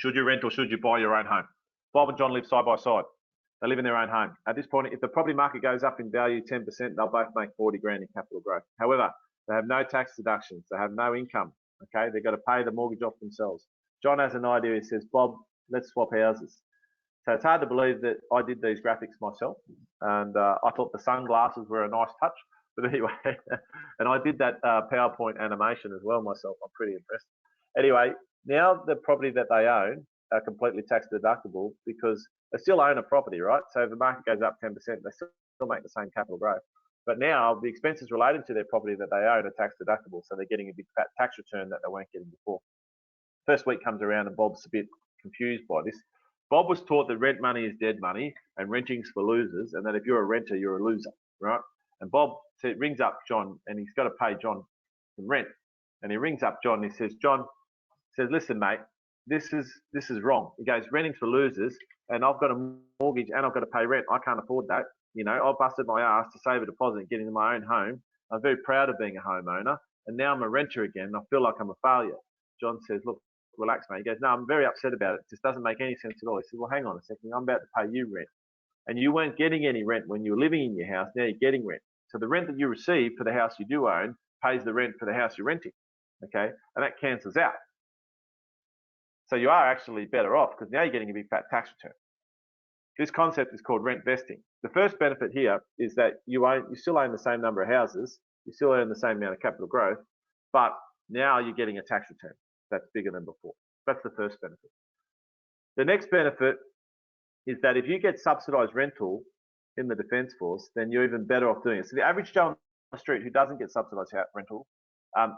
Should you rent or should you buy your own home? Bob and John live side by side. They live in their own home. At this point, if the property market goes up in value 10%, they'll both make 40 grand in capital growth. However, they have no tax deductions. They have no income. Okay, they've got to pay the mortgage off themselves. John has an idea. He says, Bob, let's swap houses. So it's hard to believe that I did these graphics myself. And I thought the sunglasses were a nice touch. But anyway, and I did that PowerPoint animation as well myself. I'm pretty impressed. Anyway, now the property that they own are completely tax deductible because they still own a property, right? So if the market goes up 10%, they still make the same capital growth. But now the expenses related to their property that they own are tax deductible. So they're getting a big fat tax return that they weren't getting before. First week comes around and Bob's a bit confused by this. Bob was taught that rent money is dead money and renting's for losers, and that if you're a renter, you're a loser, right? And Bob rings up John and he's got to pay John some rent. And he rings up John and he says, John, says, listen, mate, this is wrong. He goes, renting's for losers and I've got a mortgage and I've got to pay rent. I can't afford that. You know, I busted my ass to save a deposit and get into my own home. I'm very proud of being a homeowner. And now I'm a renter again. I feel like I'm a failure. John says, look, relax, mate. He goes, no, I'm very upset about it. It just doesn't make any sense at all. He says, well, hang on a second. I'm about to pay you rent. And you weren't getting any rent when you were living in your house. Now you're getting rent. So the rent that you receive for the house you do own pays the rent for the house you're renting. Okay. And that cancels out. So you are actually better off because now you're getting a big fat tax return. This concept is called rent vesting. The first benefit here is that you still own the same number of houses. You still earn the same amount of capital growth, but now you're getting a tax return that's bigger than before. That's the first benefit. The next benefit is that if you get subsidised rental in the Defence Force, then you're even better off doing it. So the average Joe on the street who doesn't get subsidised rental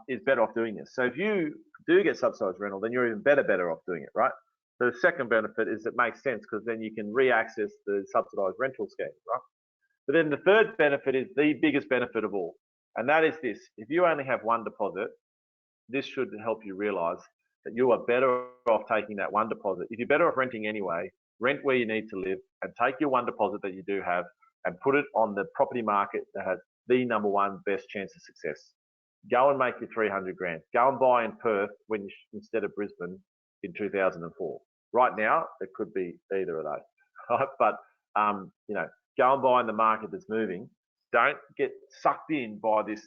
is better off doing this. So if you do get subsidised rental, then you're even better off doing it, right? So the second benefit is it makes sense because then you can re-access the subsidised rental scheme, right? But then the third benefit is the biggest benefit of all, and that is this. If you only have one deposit, this should help you realise that you are better off taking that one deposit. If you're better off renting anyway, rent where you need to live and take your one deposit that you do have and put it on the property market that has the number one best chance of success. Go and make your 300 grand. Go and buy in Perth instead of Brisbane in 2004. Right now, it could be either of those. Right? But, you know, go and buy in the market that's moving. Don't get sucked in by this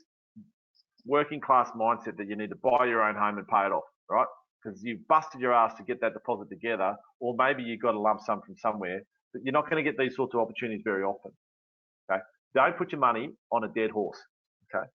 working class mindset that you need to buy your own home and pay it off, right? Because you've busted your ass to get that deposit together, or maybe you got a lump sum from somewhere, but you're not going to get these sorts of opportunities very often, okay? Don't put your money on a dead horse, okay?